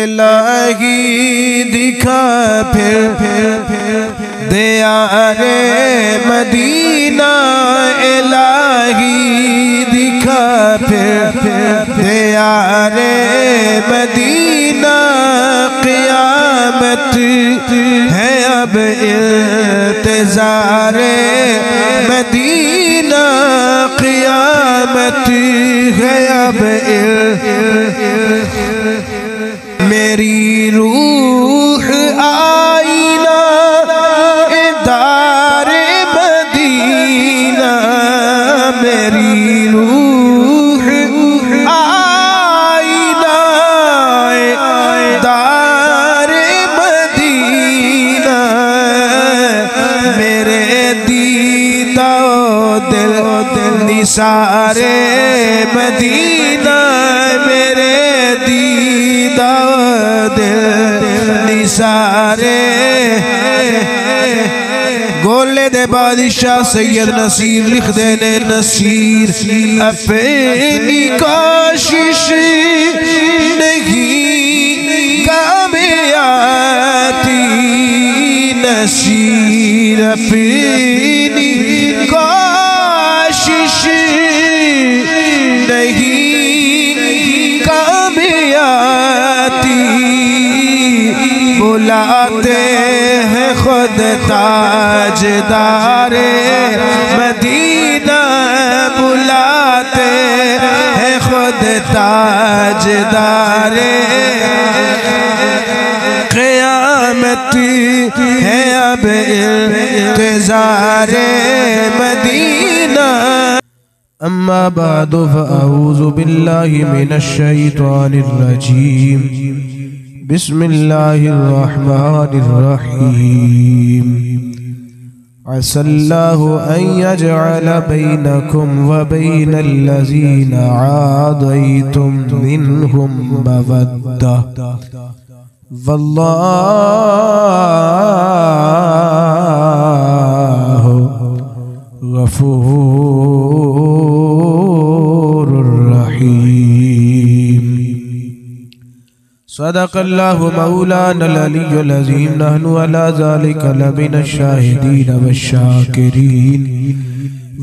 इलाही दिखा फिर दिया रे मदीना, इलाही दिखा फिर दिया रे मदीना। क़यामत है अब इंतज़ारे मदीना, क़यामत है अब मेरी रूह आईना दारे मदीना, मेरी रूह आईना दारे मदीना। मेरे दीदा दिल निसारे मदीना, मेरे दीदा निसारे। गोले दे बादशाह सैयद नसीर लिख देने नसीर अपनी कोशिश नहीं काम आती, नसीर अपनी कोशिश नहीं काम आती। बुलाते हैं खुद ताजदारे मदीना, बुलाते हैं खुद ताजदारे। क़यामत है अब इंतज़ारे मदीना। अम्मा बादु फ़अऊज़ु बिल्लाहि मिनश शैतानिर रजीम। बिस्मिल्लाहिर्रहमानिर्रहीम। असल्लाहु अन यजअल बैनकुम व बैनल लज़ीना आदैतुम मिनहुम मवद्दा, वल्लाहु गफूरुर रहीम। सदक़ल्लाहु मौलानल अलियुल अज़ीम। नहनु अला ज़ालिका लमिनश शाहिदीन वश्शाकिरीन,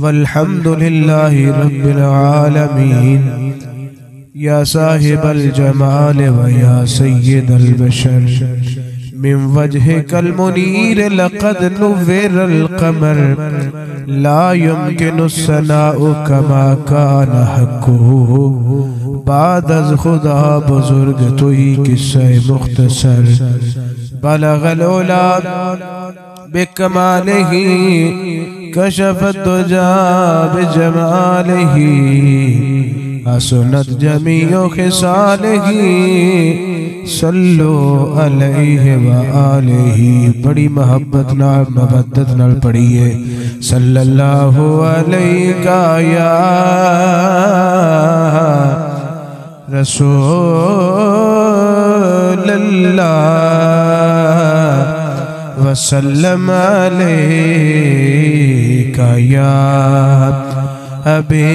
वल्हम्दुलिल्लाहि रब्बिल आलमीन। या साहिबल जमाल व या सय्यिदल बशर, मिन वजहिकल मुनीर लक़द नुव्विरल क़मर, ला युमकिनु सनाउ कमा कान हक़्क़ुहु। बाद अज़ खुदा बुजुर्ग तुई किस्से मुख्तसर, बलगल उला बिकमालिही, कशफत दुजा बिजमालिही, हसनत जमीओ खिसालिही, सल्लु अलैहि व आलिही। बड़ी मोहब्बत नाल मवद्दत नाल पढ़िए सल्लल्लाहु अलैका या रसूलल्लाह वसल्लम अलैका या हबीबल्लाह।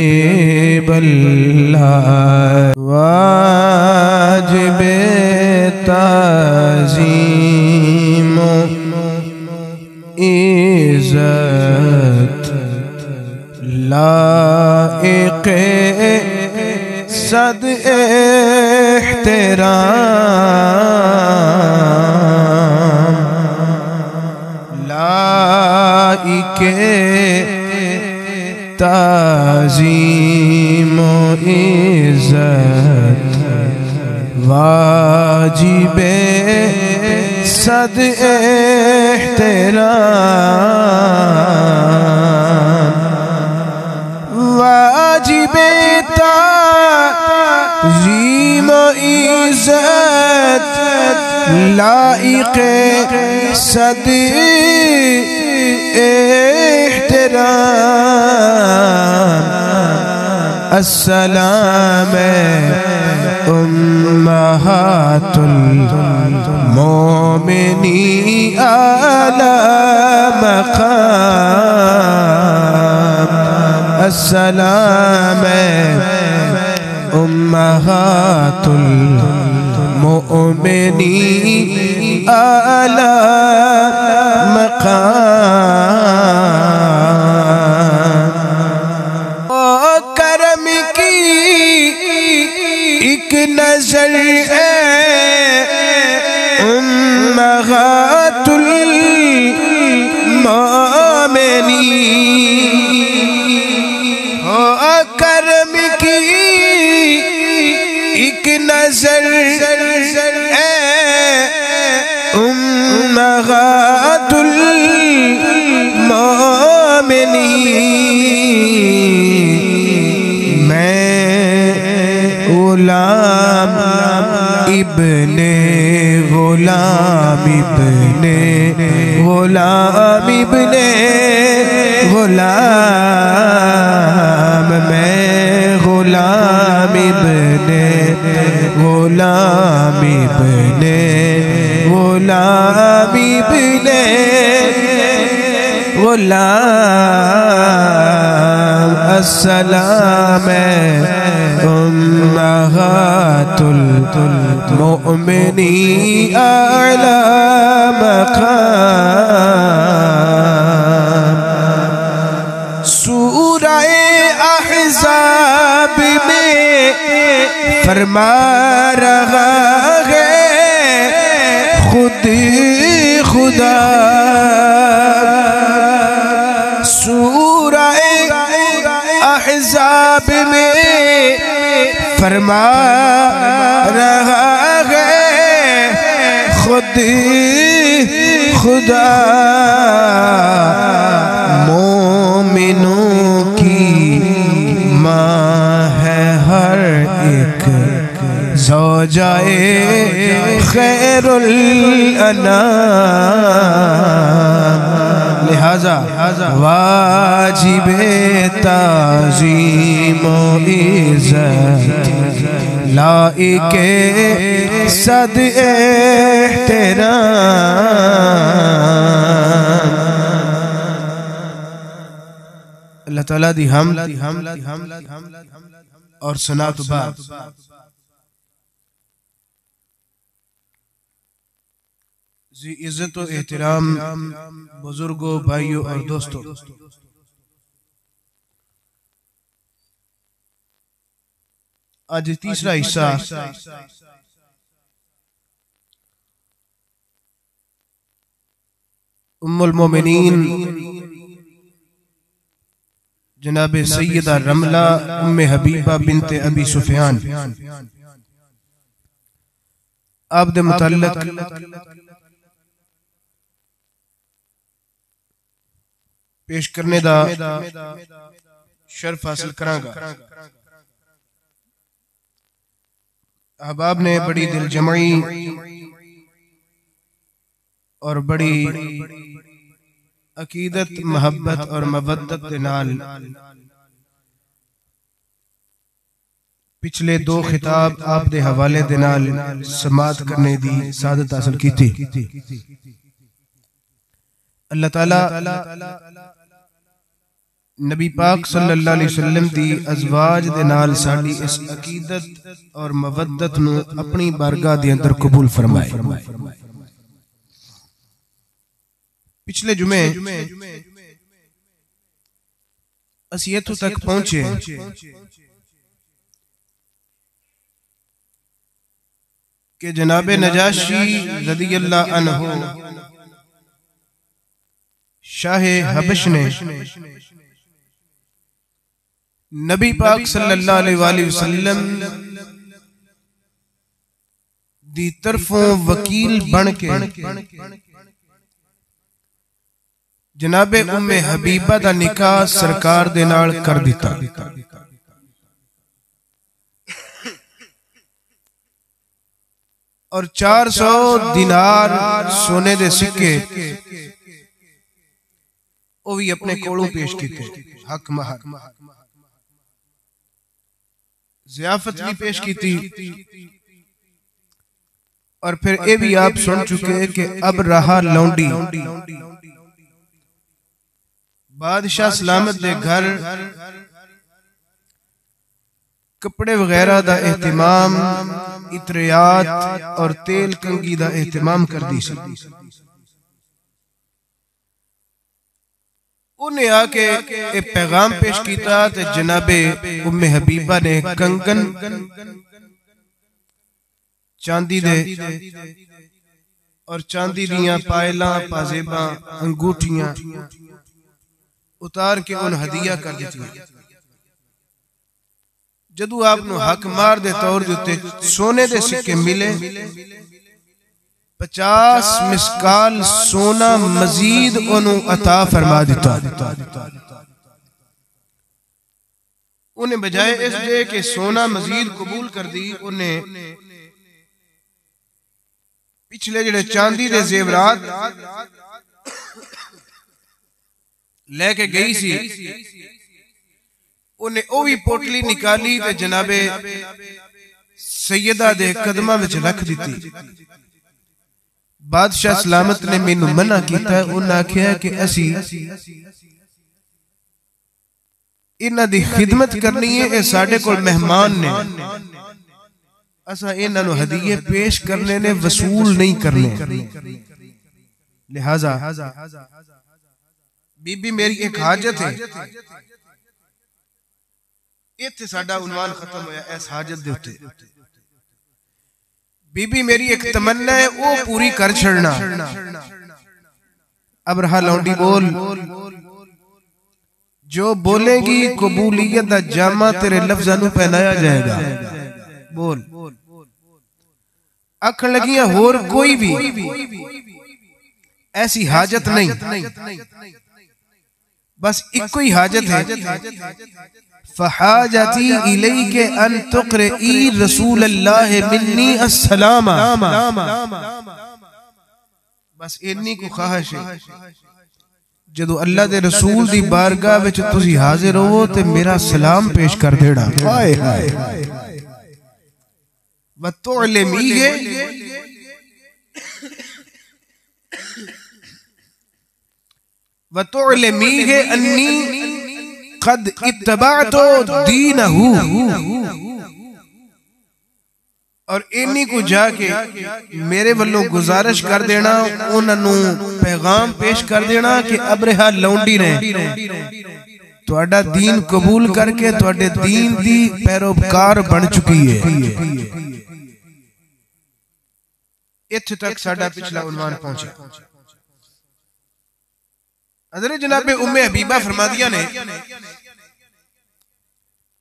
वाजिबे ताज़ीम इज़्ज़त लाइक़े सद एहतराम, लाइक़े ताज़ीम इज़्ज़त वाजिबे सद एहतराम, वाजिबे ताज़ीम इज़्ज़त लाइक़े सद एहतराम। अस्सलाम उम्महातुल मोमिनीन आला मक़ाम, अस्सलाम उम्महातुल मोमिनी आला मकाम। ओ करम की एक नजर उम्महातुल मोमिनीन। ओ करम की एक नजर उम्महातुल मोमिनीन। मैं गुलाम इब्ने गुलाम इब्ने गुलाम इब्ने गुलाम। मैं गुलाम इब्ने गुलाम इब्ने गुलाम इब्ने गुलाम। अस्सलाम उम्महातुल मोमिनीन आला मकाम। सूरह अहज़ाब में फरमा रहा है खुद खुदा। सूरह अहज़ाब में फरमा रहा है खुद खुदा। मोमिनों की माँ है हर एक ज़ौजाए खैरुल अनाम। लिहाजा वाजिबे ताज़ीम व इज़्ज़त लाइके सद एहतराम। अल्लाह ताला दी हमद और सनात बाद जी इज्जत व एहतराम बुजुर्गों, भाइयों और दोस्तों, आज तीसरा हिस्सा उम्मुल मोमिनीन जनाब सैयदा रमला उम्मे हबीबा बिनते अबी सुफियान आप दे मुतल्लिक पेश करने दा शर्फ हासिल करांगा। अहबाब ने बड़ी दिल जमाई और बड़ी अकीदत, मोहब्बत और मवद्दत के नाल पिछले दो खिताब आप दे हवाले दे नाल समात करने दी सादत हासिल की थी। अल्लाह ताला नबी पाक सल्लल्लाहु अलैहि वसल्लम दी अज़वाज दे नाल साडी इस अकीदत और मवद्दत नू अपनी बारगाह दे अंदर कबूल फरमाए। पिछले जुमे असी इत्थों तक पहुंचे कि जनाबे नजाशी रज़ियल्लाहु अन्हु शाहे हबश ने नबी पाक सल्लल्लाहु अलैहि वसल्लम दी तरफों वकील बन के जनाबे उम्मे हबीबा दा निकाह सरकार दे नाल कर दिता। और 400 दिनार सोने दे सिक्के वो भी अपने कोलों पेश किए, हक महर ज़ियाफत भी पेश की थी। और फिर ये भी आप सुन चुके कि अब रहा लौंडी बादशाह सलामत दे घर कपड़े वगैरह दा एहतिमाम, इतरियात और तेल कंगी दा एहतिमाम कर दी सी। उन्हें आके एक पैगाम पेश किया ते जनाबे उम्मे हबीबा ने कंगन चांदी दे और चांदी दियां पायलां, पाजेबां, अंगूठियां उतार के उन हदिया कर दी। जदू आपनू हक मार दे तौर दे उत्ते सोने दे सिक्के मिले, 50 मिसकाल सोना मजीद उन्हों अता फरमा दिता। उन्हें बजाय इस दे के सोना मजीद कबूल कर दी, उन्हें पिछले जड़े चांदी दे जेवरात लेके गई सी, उन्हें ओ भी पोटली निकाली ते जनाबे सैयदा दे कदमा विच रख दी। बादशाह सलामत ने मैनू मना किया, उन्हें आख्या कि असी इन्हां दी खिदमत करनी है, ये साडे कोल मेहमान ने, असा इन्हां नू हदीए पेश करने ने, वसूल नहीं करने। लिहाजा बीबी मेरी एक हाजत है, इत्थे साडा उन्वान खत्म होया इस हाजत दे उत्ते। बीबी मेरी एक तमन्ना है, वो पूरी कर छड़ना। अबरहा लौंडी बोल, जो बोलेगी कबूलियत दा जामा तेरे लफ्ज़ां नू पहनाया जाएगा। बोल आखण लगियां होर कोई भी ऐसी हाजत नहीं, बस इको ही हाजत है। फहाजती इलैके अन तुक़रिई रसूलल्लाह मिन्नी अस्सलाम, बस इन्नी को ख्वाहिश है, जदों अल्लाह दे रसूल दी बारगाह विच तुसी हाजिर हो ते मेरा सलाम पेश कर देना। हाय हाय व तुअलमीहे व तुअलमीहे अन्नी कद इत्तबाअतु दीनहु, और इन्नी को जाके मेरे वल्लों गुजारिश कर देना, उन्होंने पैगाम पेश कर देना कि अबरहा लौंडी ने तुहाडा दीन कबूल करके तुहाडे दीन दी पैरोकार बन चुकी है। इत्थे तक साडा पिछला उन्वान पहुंचा। हज़रत जनाबे उम्मे हबीबा फरमादियां ने,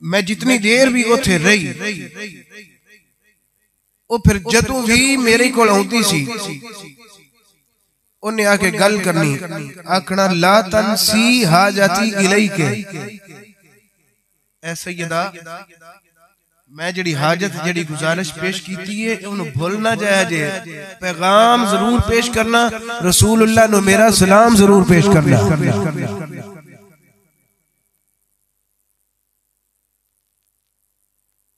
मैं जितनी देर भी उथे रही, वो फिर जदों भी मेरे कोल आउंदी सी, उन्हें आके गल करनी, आखना ला तनसी हाजती इलैके, ऐ सैयदा मैं जड़ी हाजत जड़ी गुजारिश पेश कीती है उन्हें भूल ना जाया जे, पैगाम जरूर पेश करना, रसूलुल्लाह नु मेरा सलाम जरूर पेश करना।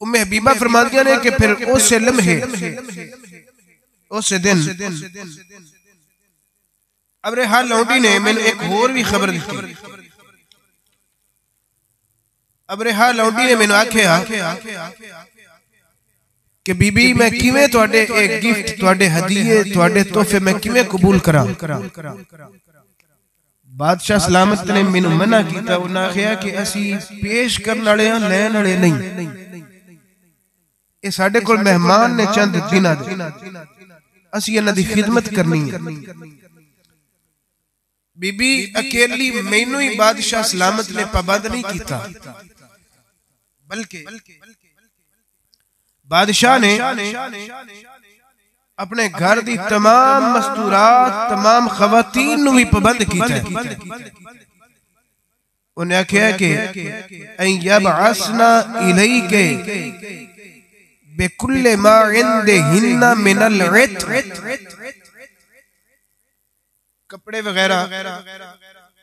उम्मे हबीबा फरमातियां ने कि फिर उस लम्हे उस दिन अबरहा लौंडी ने मैंने एक होर भी खबर दी। अबरहा लौंडी ने मैंने आख्या कि बीबी मैं किवें तुहाडे एक गिफ्ट, तुहाडे हदीए, तुहाडे तोहफे मैं किवें कबूल करा। बादशाह सलामत ने मैनू मना किया, उन्हें आख्या कि असी पेश करने वाले हां, लैण वाले नहीं, ये साडे कोल मेहमान ने चंद दिनां दे, असी इन्हां दी खिदमत करनी है। बीबी अकेली मैनू ही बादशाह सलामत ने पाबंद नहीं किया, बल्कि बादशाह ने अपने घर दी तमाम मस्तूरात, तमाम खवातीन नू भी पाबंद किया। उन्हें आख्या कि यबअसना इलैके बिकुल्ले मा इंदहिन्ना मिनल इत्र, कपड़े वगैरह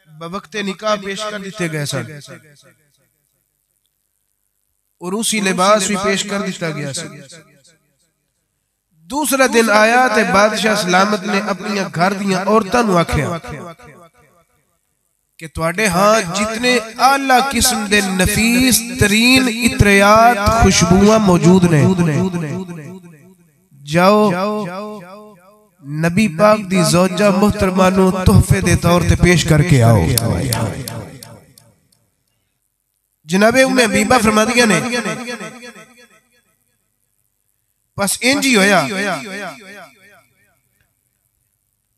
बवक्ते निकाह पेश कर दिते गए सन, उरूसी लिबास भी पेश कर दिता गया सी। दूसरा दिन आया ते बादशाह सलामत ने अपनी घर दियां औरतां नू आख्या कि तुहाडे हाँ जितने आला किस्म दे नफीस तरीन इत्रियात खुशबुआं मौजूद ने, जाओ नबी पाक दी ज़ौजा मुहतरमा नू तोहफे दे तौर ते पेश करके आओ। जनाबे उम्मे हबीबा फरमादियां ने बस इंज ही होया,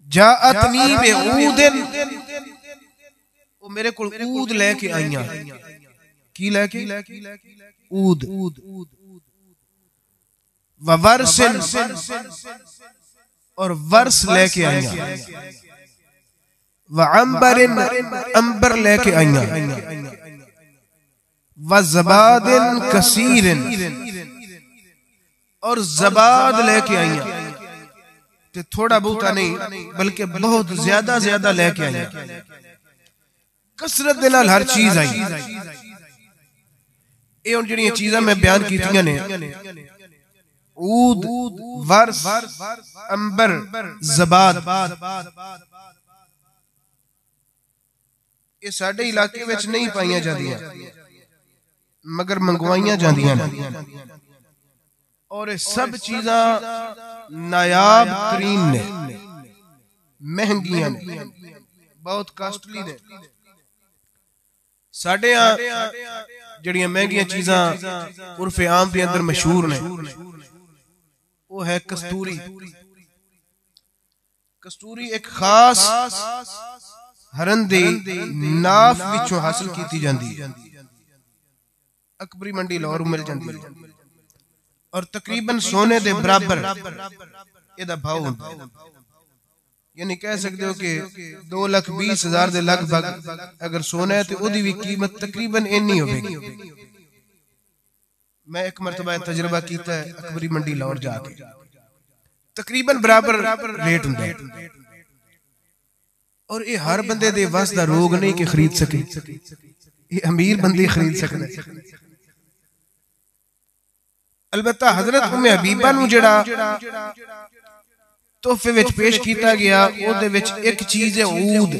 जाअतनी बेऊदिन, वो मेरे को ऊद लेके आईयां। की लेके? ऊद। ववर्सिन, और वर्स लेके आईयां। वअंबरिन, अंबर लेके आईयां। वज़बादिन कसीरिन, और ज़बाद लेके आईयां। ते थोड़ा बहुता नहीं बल्कि बहुत ज्यादा ज्यादा लेके आईयां। कसरत दे नाल हर चीज आई। ये हुण जिहड़ियां चीज़ां मैं बयान कीतियां ने, ऊद, वर्स, अंबर, ज़बाद, ये साडे इलाके विच नहीं पाईयां जांदियां मगर मंगवाइयां जांदियां ने। और ये सब चीज़ां नायाब तरीन ने, महंगियां ने, बहुत कास्टली ने। साडे जड़ियां महंगियां चीज़ां उर्फे आम के अंदर मशहूर ने, वो है कस्तूरी। कस्तूरी एक खास हरन दे नाफ विचों हासिल की जाती है। अकबरी मंडी लाहौर मिल जाती है और तकरीबन सोने दे बराबर इहदा भाव होंदा है। यानी कह सकते हो कि 2,20,000 दे लगभग अगर सोना है तो उहदी भी कीमत तकरीबन इन्नी होगी। मैं एक मरतबा तजर्बा कीता है अकबरी मंडी लाहौर जाके, तकरीबन बराबर रेट होंदा है। और ये हर बंदे दे वस दा रोग नहीं कि खरीद सके, ये अमीर बंदे खरीद सकते हैं। अलबत्ता हजरत उम्मे हबीबा नू जिहड़ा तोहफे विच पेश किया गया, ओदे विच एक चीज है ऊद।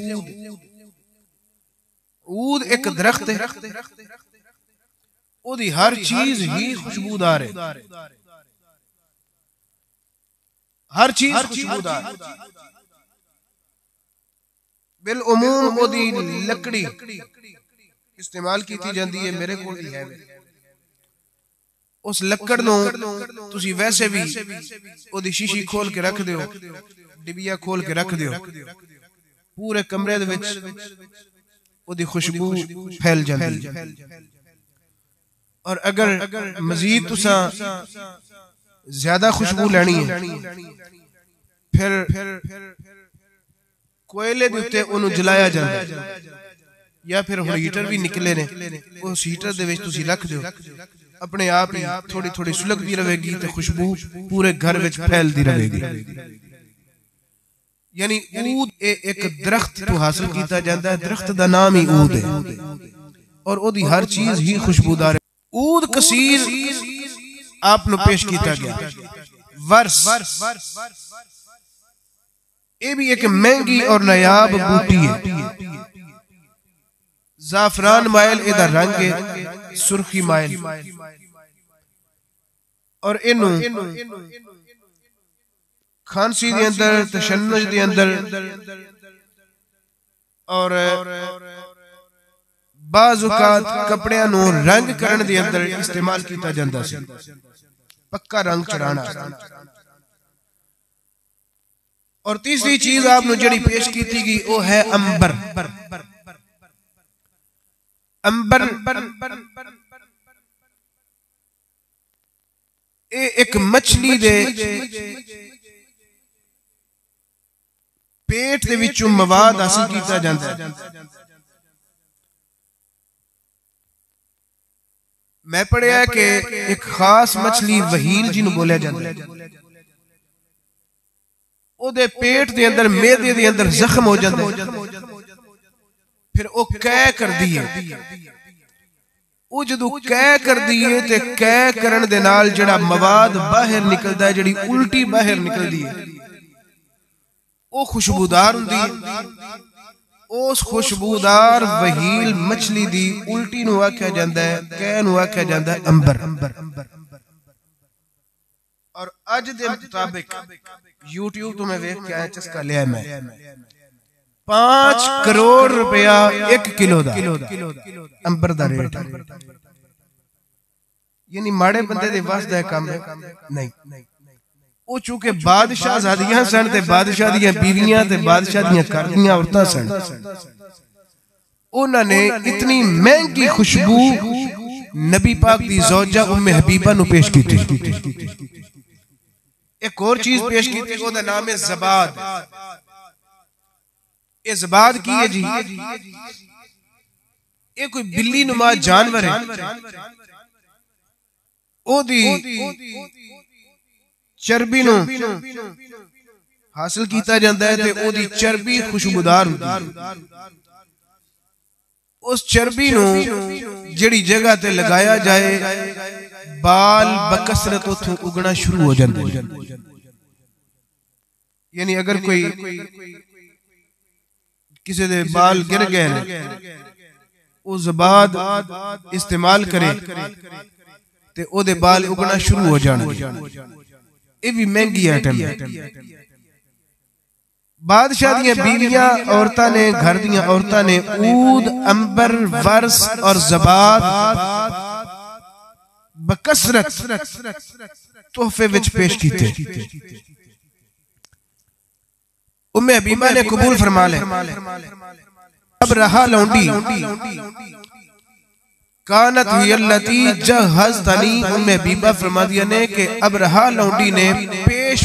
ऊद एक दरख्त है, ओदी हर चीज ही खुशबूदार है, हर चीज खुशबूदार। बिल उमूम ओदी लकड़ी इस्तेमाल की जाती है। मेरे को भी है उस लकड़ नूं तुसी वैसे भी ओदी शीशी खोल के रख दियो, डिबिया खोल के रख दियो, पूरे कमरे दे विच ओदी खुशबू फैल जाती है। और अगर मजीद तुसा ज्यादा खुशबू लेनी है, फिर कोयले दे उत्ते ओनू जलाया जांदा है, या फिर हुण हीटर भी निकले ने, उस हीटर दे विच तुसी रख दियो, अपने आप ही थोड़ी थोड़ी सुलग भी रहेगी तो खुशबू पूरे घर में फैलती रहेगी। यानी ऊद एक दरख्त तो हासिल किया जाता है, दरख्त का नाम ही ऊद है और ओदी हर चीज ही खुशबूदार है। ऊद कसीर आपने पेश किया गया। वर्स, ये भी एक महंगी और नायाब बूटी है। जाफरान माइल इहदा रंग है, सुर्खी माइल, और इनू खांसी दे अंदर, तशन्नुज दे अंदर और बाज़ औक़ात कपड़ियां नू रंग करन दे अंदर इस्तेमाल किया जाता सी, पक्का रंग चढ़ाना। और तीसरी चीज आपने जड़ी पेश की थी वो है अंबर। अंबर एक मछली दे पेट दे विचों मवाद हासिल किया जाता है। मैं पढ़िया कि एक खास मछली वहील जिन्हों बोलिया जाता है, ओदे पेट दे अंदर मेदे दे अंदर जख्म हो जाता है, फिर वो कै कर दी है। वो जदों कै कर दी है ते कै करन दे नाल जिहड़ा मवाद बाहर निकलदा है, जिहड़ी उल्टी बाहर निकलदी है, वो खुशबूदार हुंदी है। उस खुशबूदार वहील मछली दी उल्टी नूं आख्या जांदा है, कह नूं आख्या जांदा है अंबर। और अज दे मुताबिक यूट्यूब तो मैं वेख के आया, चस्का लिया मैं 5 करोड़ रुपया 1 किलो दा अंबर दा रेट। यानी माड़े बंदे दे वास दा काम है नहीं। वो चूंकि बादशाह ज़ादियां सन ते बादशाह दियां बीवियां ते बादशाह दियां घर दियां औरतां सन, उन्होंने इतनी महंगी खुशबू नबी पाक दी ज़ौजा उम्मे हबीबा नु पेश की थी। एक और चीज पेश की थी, ओदा नाम है ज़बाद। ये ज़बाद की है जी, ये कोई बिल्ली नुमा जानवर है। ओदी चर्बी नूं हासिल किया जाता है ते ओदी चर्बी खुशबूदार होती है। उस चर्बी नूं जिहड़ी जगह ते लगाया जाए, बाल बकसरत उथों उगना शुरू हो जाते हैं। यानी अगर कोई किसी दे बाल गिर गए, वो ज़बाद इस्तेमाल करे ते ओदे बाल उगना शुरू हो जाएंगे। ये भी महंगी आइटम है। बादशाह दियां बीवियां औरतां ने, घर दियां औरतां ने ऊद, अंबर, वर्स और ज़बाद बकसरत तोहफे विच पेश कीते। उम्मे हबीबा ने कबूल फरमा ले। अब रहा लौंडी कानत हियल्लती जहज़तनी। उम्मे हबीबा फरमा दिया ने कि अब रहा लौंडी ने पेश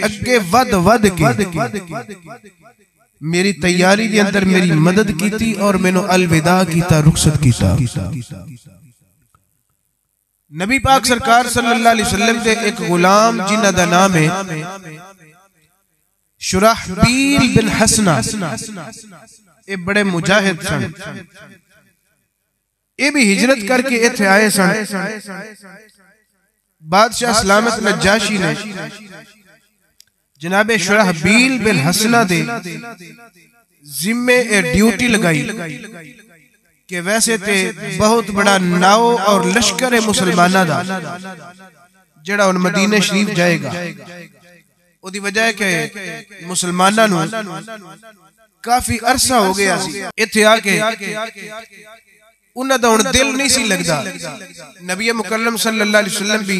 अगे वद के मेरी तैयारी के अंदर मेरी मदद की और मैनू अलविदा कीता, रुखसत कीता। नबी पाक सरकार सल्लल्लाहु अलैहि वसल्लम दे एक गुलाम जिन्हां दा नाम है शुराहबील बिन हसना, ये बड़े मुजाहिद सन। ये भी हिजरत करके इत्थे आए सन। बादशाह सलामत नजाशी ने जनाबे शुराहबील बिन हसना दे जिम्मे ड्यूटी लगाई कि वैसे ते बहुत बड़ा नाव और लश्कर है मुसलमाना दा जेड़ा उन मदीने शरीफ जाएगा। ओदी वजह है कि मुसलमाना नू काफी अरसा हो गया सी इत्थे आके उन्हां दा हुण दिल नहीं सी लगदा। नबी मुकर्रम सल्लल्लाहु अलैहि वसल्लम भी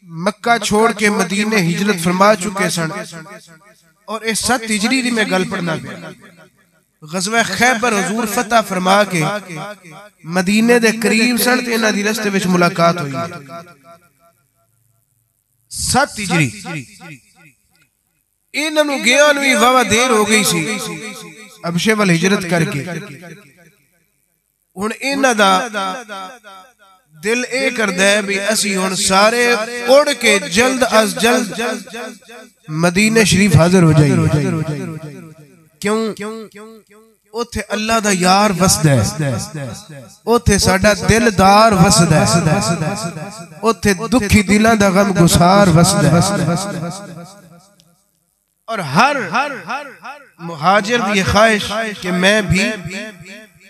मक्का छोड़ के मदीने हिजरत फरमा चुके सन। और इस 7 हिजरी दी मैं गल पढ़ना पे गज़वा खैबर हुजूर फतह फरमा के मदीने दे करीब सन ते इन्हां दी रस्ते विच मुलाकात हुई। 7 हिजरी इन्हां नू गया नू वावा देर हो गई सी अबशे वाल हिजरत करके। हुण इन्हां दा दिल ए करदा है भी असी हुण सारे उड़ के जल्द अज जल्द मदीने शरीफ हाजिर हो जाइए। क्यों? उथे अल्लाह दा यार वसदा है, उथे साडा दिलदार वसदा है, उथे दुखी दिलां दा गम गुसार वसदा है। और हर मुहाजिर दी ख्वाहिश कि मैं भी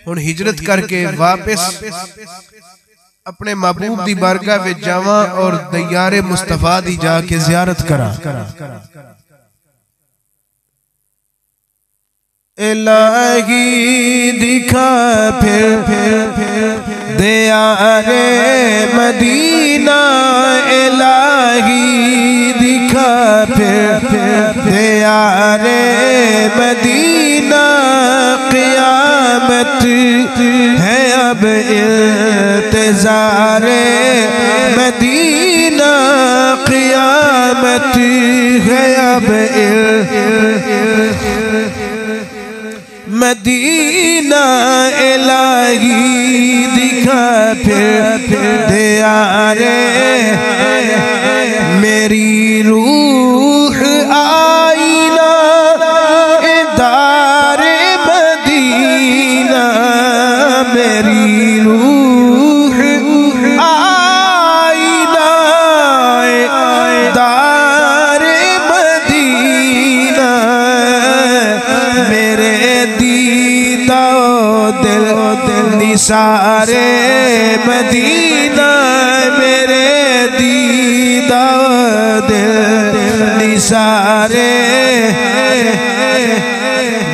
हुण हिजरत करके वापस अपने महबूब दी बारगाह विच जावां और दयारे मुस्तफा दी जाके ज़ियारत करा। इलाही दिखा फिर दयारे मदीना, इलाही दिखा फिर दयारे मदीना। क़यामत है अब इंतज़ारे मदीना, क़यामत है अब मदीना। इलाही दिखा फिर दयारे मेरी रूह आईना दारे मदीना, मेरी रूह आईना दारे मदीना। मेरे निसारे मदीना मेरे दीदा दिल निसारे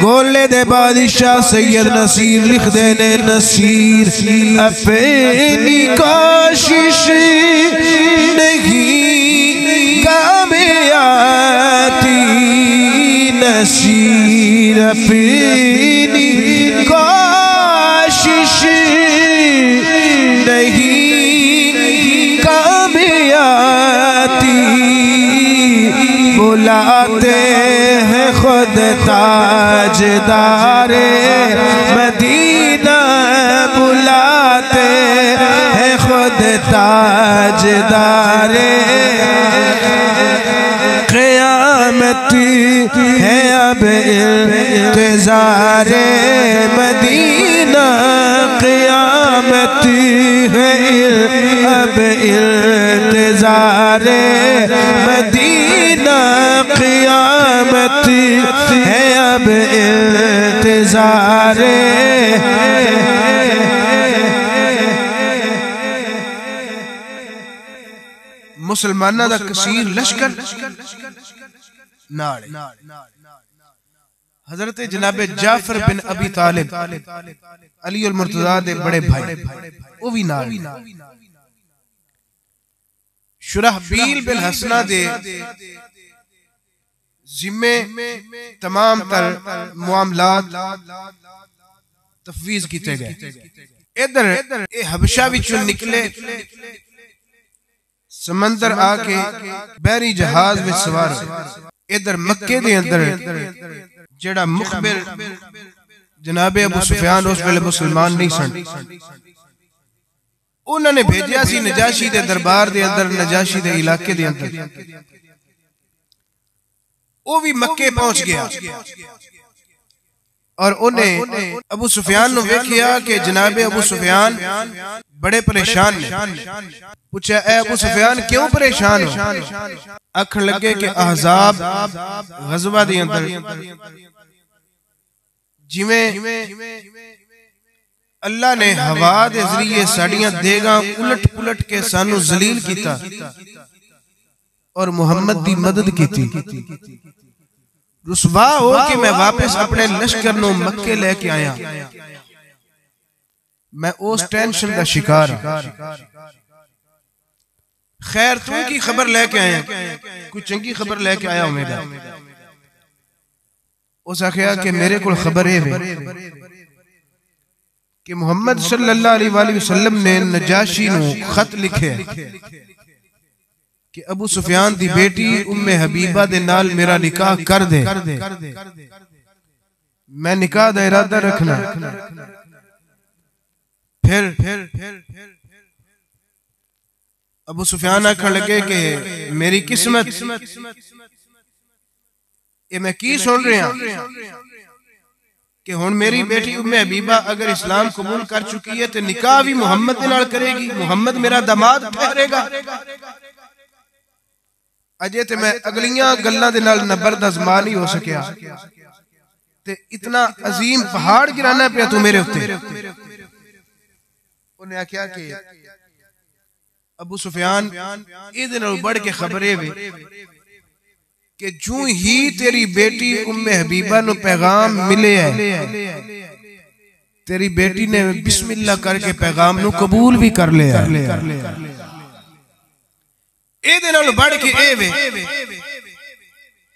गोले दे बादशाह सैयद नसीर लिख देने नसीर अपनी कोशिश नहीं कामयाबी नसीर अपनी कोशिश नहीं कामयाबी बुलाते हैं खुद ताजदारे मदीना बुलाते हैं खुद ताजदारे क़यामत है अब इंतज़ारे मदीना क़यामत है अब इंतज़ारे मदीना क़यामत है अब इंतज़ारे मुसलमाना दा कसीर लश्कर नाल हजरत जनाबे जाफर बिन अबी तालिब अली अल मुर्तज़ा दे बड़े भाई वो भी नाल शुरहबील बिन हसना दे जिम्मे तमाम तर मामलात तफवीज किए गए। इधर ए हबशा विचों निकले समंदर आके बहरी जहाज में सवार इधर मक्के दे अंदर जेड़ा मुखबिर जनाबे अबू सुफियान उस वेले मुसलमान नहीं सन उन्होंने भेजा सी नजाशी दे दरबार दे अंदर नजाशी दे इलाके दे अंदर वो भी मक्के पहुंच गया और उन्हें अबू सुफियान ने देखा कि जनाबे अबू सुफियान बड़े परेशान ने पूछा ए अबू सुफियान क्यों परेशान हो आखन लगे कि अहज़ाब गज़वा दे अंदर जिवें अल्लाह ने हवा दे जरिए साड़ियां देगा उलट पुलट के सानू जलील किया और मुहम्मद दी मदद की रुसवा हो कि मैं वापस अपने लश्कर नो मक्के लेके आया मैं उस टेंशन का शिकार खैर तू की खबर लेके आया कोई चंगी खबर लेके आया होगा उस आखिया कि मेरे को खबर है कि मुहम्मद सल्लल्लाहु अलैहि वसल्लम ने नजाशी नु खत लिखे कि अबू सुफियान दी बेटी उम्मे हबीबा दे नाल मेरा निकाह कर दे मैं निकाह दा इरादा रखना फिर अबू सुफियान आखन लगे कि मेरी किस्मत ये मैं की सुन रहा कि हुण मेरी बेटी उम्मे हबीबा अगर इस्लाम कबूल कर चुकी है तो निकाह भी मुहम्मद दे नाल करेगी मुहम्मद मेरा दामाद ठहरेगा अजे ते मैं अगलियां गल्लां दे नाल नबरदज़मा नहीं हो सकिया ते इतना अजीम पहाड़ गिराना पिया तू मेरे उत्ते उन्हें आख्या कि अबू सुफियान इहदे नाल बढ़ के खबर है कि जूं ही तेरी बेटी उम्मे हबीबा नु पैगाम मिले है तेरी बेटी ने बिस्मिल्लाह करके पैगाम नु कबूल भी कर लिया इहदे नाल बढ़ के ए वे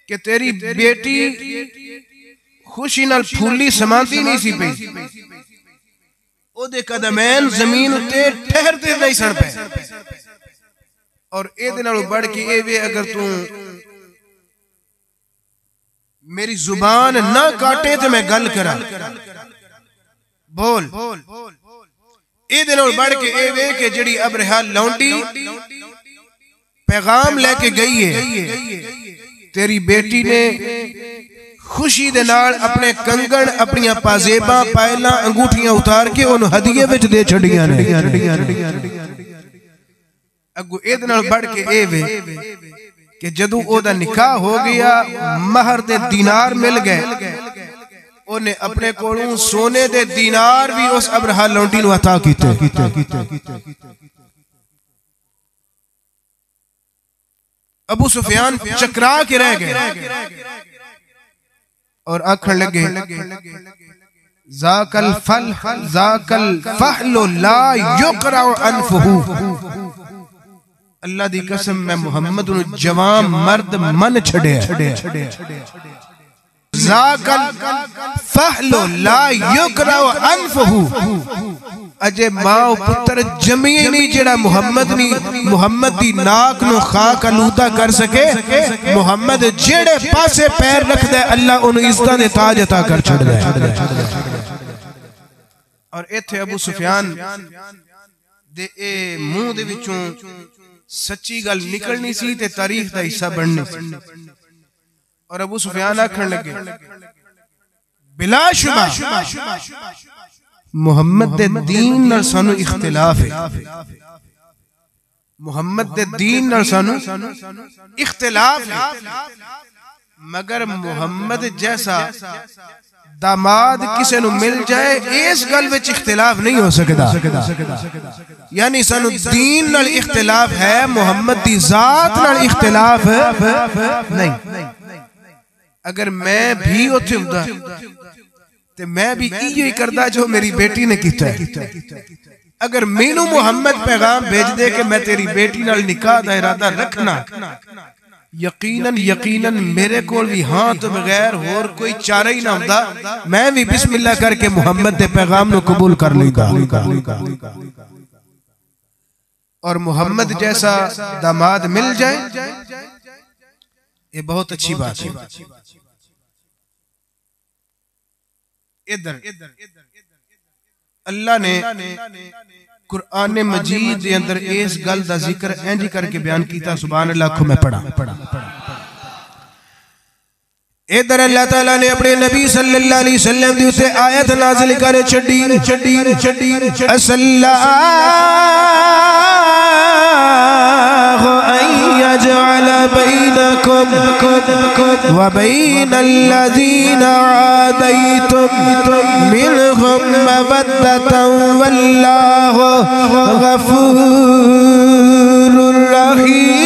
कि तेरी बेटी खुशी नाल फूली समाती नहीं सी पई ओदे कदमैन जमीन उत्ते ठहरते नहीं सन पे और इहदे नाल बढ़ के ए वे अगर तू मेरी जुबान ना काटे तो मैं गल करा बोल इहदे नाल बढ़ के ए वे कि जेड़ी अबरहा लौंडी पैगाम लेके गई है तेरी बेटी ने खुशी दे नाल अपने कंगन अपनी पाजेबा पायला अंगूठियां उतार के उन हदिये विच दे छड़ियां ने अगू इहदे नाल बढ़ के ए वे कि जदों ओदा निकाह हो गया महर दे दीनार मिल गए उन्हें अपने कोलों सोने दे दीनार भी उस अबरहा लौंडी नूं अता कीते। अबू सुफियान चकरा के रह गए और आखन लगे ज़ाकल फहलु ला युक़रा अनफुहु। अल्लाह दी कसम मैं मुहम्मद नूं जवान मर्द मन छड़िया। ज़ाकल फहलु ला युक़रा अनफुहु। अजे मां पुत्र जमीए नहीं जेड़ा मुहम्मद दी नाक नूं खाक आलूदा कर सके। मुहम्मद जेड़े पासे पैर रखदा है अल्लाह उन्हें इज्जत दे ताज अता कर छड़दा है। और इत्थे अबू सुफियान दे ए मुंह दे विचों सच्ची गल निकलनी सी ते तारीख दा हिस्सा बननी सी। और अबू सुफियान आखन लगे बिला शुबा मुहम्मद दे दीन नाल सानू इख्तिलाफ है। मुहम्मद दे दीन नाल सानू इख्तिलाफ है, मगर मुहम्मद जैसा दामाद किसे नु मिल जाए इस गल विच इख्तिलाफ नहीं हो सकता। यानी सानू दीन नाल इख्तिलाफ है, मुहम्मद दी जात नाल इख्तिलाफ नहीं। अगर मैं भी उत्थे हुंदा ते मैं भी इयो ही करदा जो मेरी बेटी ने कीता है। अगर मैनू मुहम्मद पैगाम भेज दे कि मैं तेरी बेटी नाल निकाह दा इरादा रखना, यकीनन मेरे कोल भी हाँ तो बगैर होर कोई चारा ही ना हुंदा, मैं भी बिस्मिल्लाह करके मुहम्मद दे पैगाम नु कबूल कर लैंदा। और मुहम्मद जैसा दामाद मिल जाए ये बहुत अच्छी बात है। इधर अल्लाह ने कुरान मजीद दे अंदर इस गल दा जिक्र इंज करके बयान कीता। सुभान अल्लाह को मैं पढ़ा। इधर अल्लाह ताला ने अपने नबी सल्लल्लाहु अलैहि वसल्लम दी उते आयत नाज़िल कर छड़ी असल्लाहु अयजअल बैनकुम व बैनल लज़ीना आदैतुम मिनहुम मवद्दतन वल्लाहु गफूरुर रहीम।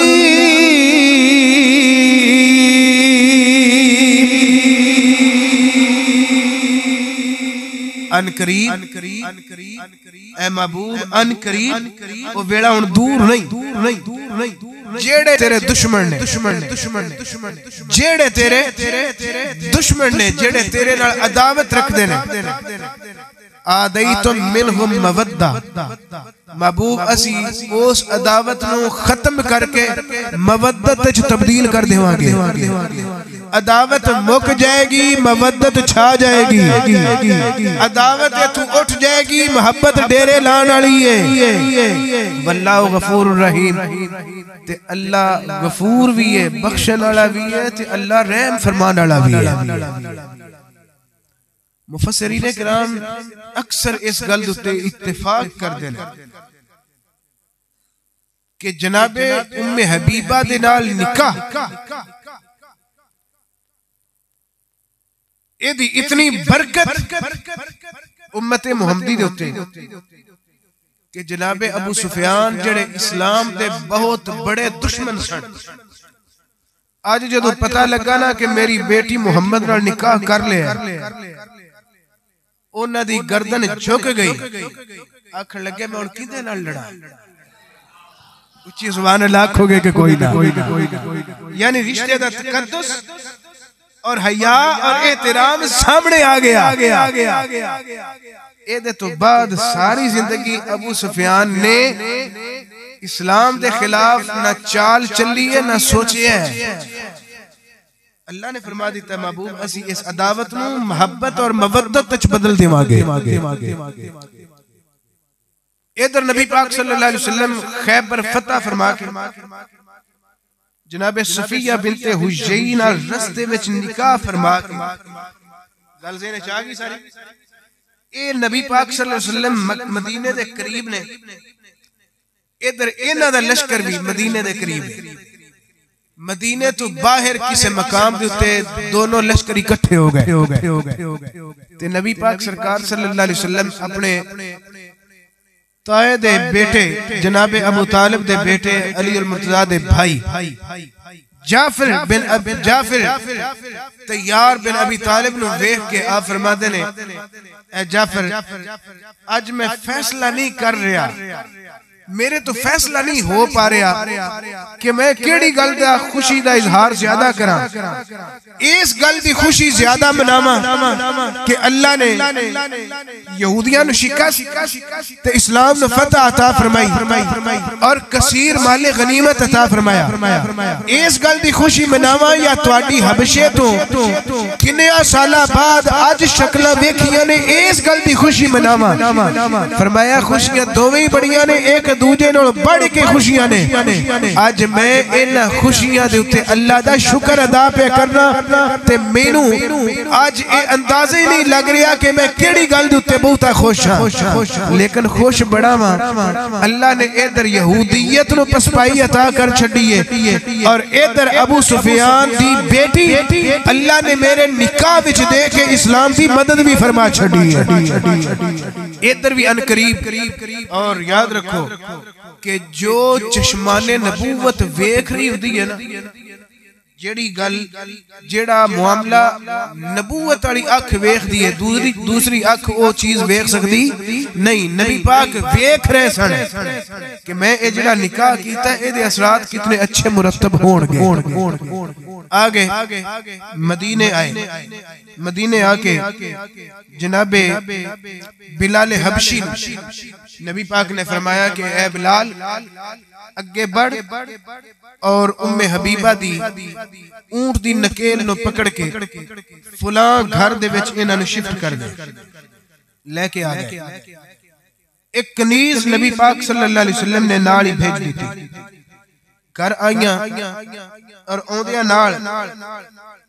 ए महबूब अनकरीब वो वेला हुण दूर नहीं। जेड़े तेरे दुश्मन ने जेड़े तेरे दुश्मन ने जेड़े तेरे नाल अदावत रखदे ने आदैतुम मिनहुम मवद्दा। महबूब असी उस अदावत नू खत्म करके मवद्दत च तब्दील कर देवांगे। अदावत मुक जाएगी, मवद्दत छा जाएगी। अदावत तू उठ जाएगी, मोहब्बत डेरे लाने वाली है। वल्लाहु गफूरुर रहीम। ते अल्लाह गफूर भी है, बख्शण वाला भी है, ते अल्लाह रहम फरमान वाला भी है। मुफस्सिरीन किराम अक्सर इस गल उत्ते इत्तेफाक करदे ने कि जनाबे उम्मे हबीबा दे नाल निकाह एदी इतनी बरकत उम्मते मुहम्मदी दे उत्ते कि जनाबे अबू सुफियान जेड़े इस्लाम दे बहुत बड़े दुश्मन सन, आज जदों पता लगा ना कि मेरी बेटी मुहम्मद नाल निकाह कर लिया, उन्हां दी गर्दन झुक गई। आखन लगे मैं हुण किदे नाल लड़ा। उच्ची जुबान अल्लाह आखोगे कि कोई ना। यानी रिश्ते दा तकद्दुस और हया और एहतराम सामने आ गया। एदे तो बाद सारी जिंदगी अबू सुफियान ने इस्लाम दे खिलाफ ना चाल चली है ना सोचे है। अल्लाह ने फरमा दिता महबूब असी इस अदावत नू मोहब्बत और मवद्दत च बदल देवांगे। इधर नबी पाक सल्लल्लाहु अलैहि वसल्लम खैबर फतह फरमा के जनाब सफिया बिनते हुजै नाल रस्ते विच निकाह फरमा के गल ज़हन च आ गई सारी। ए नबी पाक सल्लल्लाहु अलैहि वसल्लम मदीने दे करीब ने, इधर इन्हां दा लश्कर भी मदीने दे करीब है। मदीने तो बाहर किसी मकाम के उत्ते दोनों लश्कर इकट्ठे हो गए ते नबी पाक सरकार सल्लल्लाहु अलैहि वसल्लम अपने ताए दे बेटे जनाबे अबू तालिब दे बेटे अली अल मुर्तजा दे भाई जाफिर तैयार बिन अबी तालिब नु देख के आप फरमाते ने, ए जाफिर आज मैं फैसला नहीं कर रहा, मेरे तो फैसला नहीं हो पा रहा कि मैं केड़ी गल दा खुशी दा इजहार ज्यादा करा। इस गल दी खुशी ज्यादा मनावा कि अल्लाह ने यहूदियां नु शिकस्त ते इस्लाम नु फतह अता फरमाई और कसीर माले गनीमत अता फरमाया। इस गल दी खुशी मनावा या तुहाडी हबशे तो किन्ने साल बाद आज शक्लां वेखियां ने, इस गल दी खुशी मनावा। फरमाया खुशियां दोवें ही बड़ियां ने, एक दूजे नाल बढ़ के खुशियां ने। आज मैं इन खुशियां दे उत्ते अल्लाह दा शुक्र अदा पे करना ते मैनू आज ये अंदाजा ही नहीं लग रहा कि मैं केड़ी गल दे उत्ते बहुत खुश हां, लेकिन खुश बड़ा वां। अल्लाह ने इधर यहूदियत नु पसपाई अता कर छड़ी है और इधर अबू सुफियान दी बेटी अल्लाह ने मेरे निकाह विच दे के इस्लाम दी मदद भी फरमा छड़ी है। इधर भी अनकरीब। और याद रखो कि जो चश्माने नबूवत वेख रही होती है ना, जेड़ी गल जेड़ा मामला नबूवत वाली अख वेखदी है, दूसरी अख वो चीज वेख सकती नहीं। नबी पाक वेख रहे सन कि मैं ये जेड़ा निकाह कीता इहदे असरात कितने अच्छे मुरतब होणगे। आगे मदीने आए, मदीने आके जनाबे बिलाल हबशी नबी पाक ने फरमाया कि ए बिलाल अगे बढ़ और उम्मे हबीबा दी ऊंट दी नकेल नु पकड़ के फुला घर दे विच इन्हां नु शिफ्ट कर दे। लेके आ गए। एक कनीज नबी पाक सल्लल्लाहु अलैहि वसल्लम ने नाल ही भेज दी थी। घर आईयां और औंदियां नाल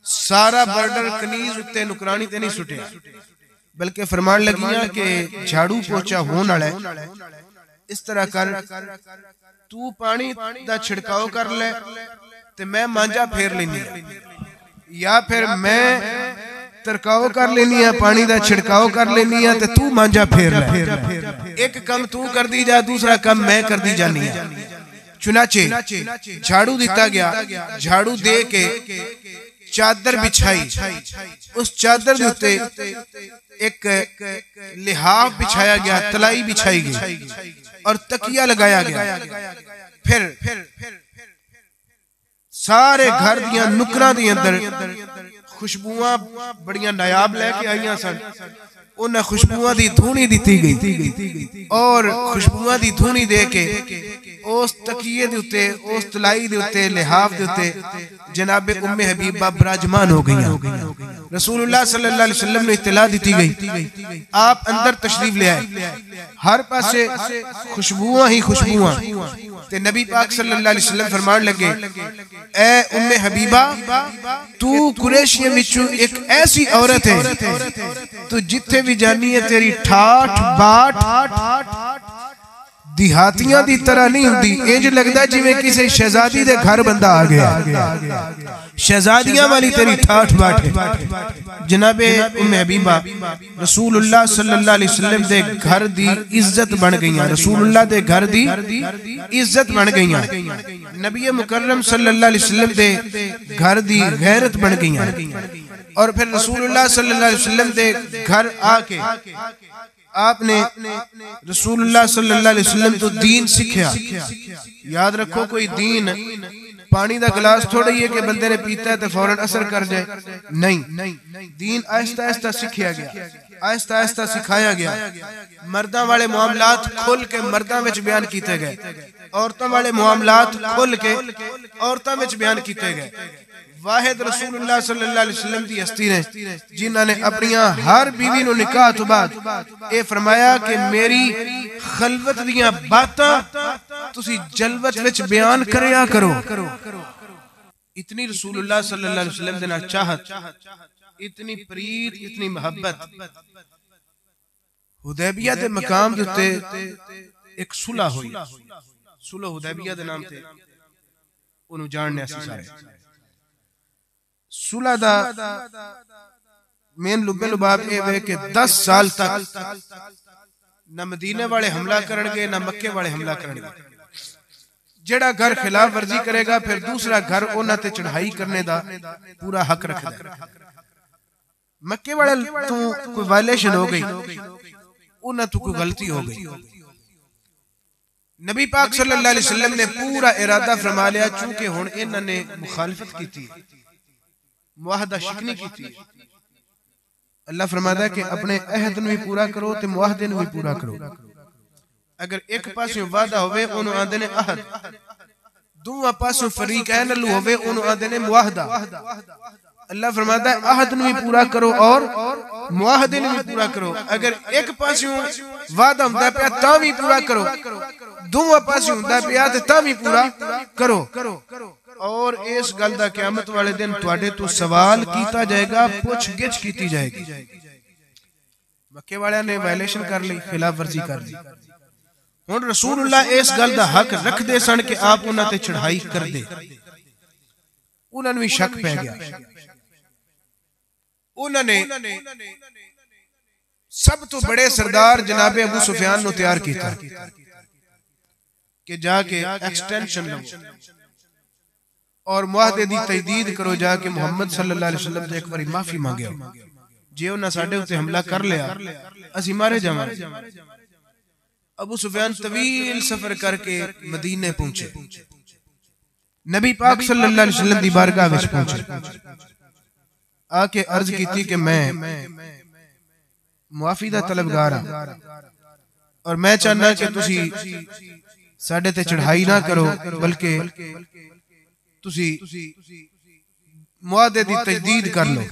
सारा बर्डर कनीज उत्ते नुकरानी ते नहीं सुटिया, बल्कि फरमान लगियां कि झाड़ू पोछा होने वाला है, इस तरह कर तू पानी दा छिड़काव कर ले ते मैं मांझा फेर लेनी, या फिर मैं तरकाव कर लेनी है, पानी दा छिड़काव कर लेनी है ते तू मांझा फेर ले। एक काम तू कर दी जा, दूसरा काम मैं कर दी जानी है। चुनाचे झाड़ू दिता गया, झाड़ू दे के चादर बिछाई, उस चादर के उत्ते एक लिहाफ बिछाया गया, तलाई बिछाई गई और तकिया लगाया गया। फिर सारे घर दियां नुकरां दे अंदर खुशबुआं बड़ियां नायाब लेके आईयां सन। उन्हें खुशबुआं दी धूनी दी गई और खुशबुआं दी धूनी दे के उस तकिए दे उत्ते, उस तलाई दे उत्ते, लिहाफ दे उत्ते जनाबे उम्मे हबीबा विराजमान हो गई। रसूलुल्लाह सल्लल्लाहु अलैहि वसल्लम ने इत्तला दी गई। आप अंदर तशरीफ ले आए, हर पासे खुशबुआं ही खुशबुआं। ते नबी पाक सल्लल्लाहु अलैहि वसल्लम फरमान लगे, ए उम्मे हबीबा तू कुरैशियों विचों एक ऐसी औरत है, तू जिथे भी जानी है तेरी ठाठ बाट दिहातियां दी तरह नहीं हुंदी। इंज लगदा जिवें किसी शहजादी दे घर बंदा आ गया। शहजादियां वाली तेरी ठाठ बाट है। जनाबे उम्मे हबीबा रसूलुल्लाह सल्लल्लाहु अलैहि वसल्लम दे घर दी इज्जत बन गईयां, रसूलुल्लाह दे घर दी इज्जत बन गईयां, नबी मुकर्रम सल्लल्लाहु अलैहि वसल्लम दे घर दी गैरत बन गईयां। और फिर रसूलुल्लाह सल्लल्लाहु अलैहि वसल्लम दे घर आके आपने रसूलुल्लाह सल्लल्लाहु अलैहि वसल्लम तो दीन सीखा। याद रखो कोई दीन पानी दा गिलास थोड़ा ही है कि बंदे ने पीता है तो फौरन असर कर जाए, नहीं। दीन आहिस्ता आहिस्ता सीखा गया, आहिस्ता आहिस्ता सिखाया गया। मर्दां वाले मामलात खुल के मर्दां विच बयान किए गए, औरतां वाले मामलात खुल के औरतां विच बयान किए गए। वाहिद रसूलुल्लाह सल्लल्लाहु अलैहि वसल्लम दी हस्ती ने जिन्होंने अपनी हर बीवी नु निकाह तो बाद ये फरमाया कि मेरी खलवत दियां बातां तुसी जलवत विच बयान करया करो। इतनी रसूलुल्लाह सल्लल्लाहु अलैहि वसल्लम दे नाल चाहत, इतनी प्रीत, इतनी मोहब्बत। हुदैबिया दे मकाम दे उत्ते एक सुलह हुई, सुलह हुदैबिया दे नाम ते। ਉਹਨੂੰ ਜਾਣਨੇ ਅਸੀਂ ਸਾਰੇ। ਸੁਲਹ ਦਾ ਮੇਨ ਲੁਬੇ ਲੁਬਾਬ ਇਹ ਵੇ ਕਿ 10 ਸਾਲ ਤੱਕ ਨਾ ਮਦੀਨੇ ਵਾਲੇ ਹਮਲਾ ਕਰਨਗੇ ਨਾ ਮੱਕੇ ਵਾਲੇ ਹਮਲਾ ਕਰਨਗੇ। ਜਿਹੜਾ ਘਰ ਖਿਲਾਫ ਵਰਜੀ ਕਰੇਗਾ ਫਿਰ दूसरा घर ਉਹਨਾਂ ਤੇ ਚੜ੍ਹਾਈ ਕਰਨੇ ਦਾ ਪੂਰਾ ਹੱਕ ਰੱਖਦਾ। ਮੱਕੇ ਵਾਲੇ ਤੋਂ ਕੋਈ ਵਾਇਲੇਸ਼ਨ ਹੋ ਗਈ, ਉਹਨਾਂ ਤੋਂ ਕੋਈ ਗਲਤੀ ਹੋ गई, नबी पाक सल्लल्लाहु अलैहि वसल्लम ने पूरा इरादा फरमा लिया, चूंकि हुण इन्हां ने मुखालफत की, मुआहदा शिकनी की। अल्लाह फरमादा है कि अपने अहद नूं भी पूरा करो ते मुआहदे नूं भी पूरा करो। अगर एक पासों वादा होवे ओनू आंदे ने अहद, दूसरा पासों फरीकैन अल्लू होवे ओनू आंदे ने मुआहदा। अल्लाह फरमादा है अहद नूं भी पूरा करो और मुआहदे नूं भी पूरा करो। अगर एक पासों वादा हुंदा पिया तां भी पूरा करो, दूसरा पासों हुंदा पिया ते तां भी पूरा करो। और इस गल दा क़यामत वाले दिन तुहाडे तो सवाल कीता जाएगा, पुछ गिछ कीती जाएगी। मक्के वालियां ने वायलेशन कर ली, खिलाफ वर्जी कर ली। हुण रसूलुल्लाह इस गल दा हक रखदे सन कि आप उन्हां ते चढ़ाई कर दे। उन्हां नूं भी शक पै गया। उन्होंने सब तो बड़े सरदार जनाबे अबू सुफियान को तैयार किया कि जाके एक्सटेंशन लो और मुआहदे दी तजदीद करो, जाके मुहम्मद सल्लल्लाहु अलैहि वसल्लम से एक बारी माफी मांगे। जे उन्हें साडे उत्ते हमला कर लिया असी मारे जावांगे। अबू सुफियान तवील सफर करके मदीने पहुंचे, नबी पाक सल्लल्लाहु अलैहि वसल्लम दी बारगाह विच पहुंचे, आके अर्ज की कि मैं मुआफी दा तलबगार हां और मैं चाहना कि तुसी साडे ते चढ़ाई ना करो, बल्कि तुसी मुआहदे दी तजदीद कर लो।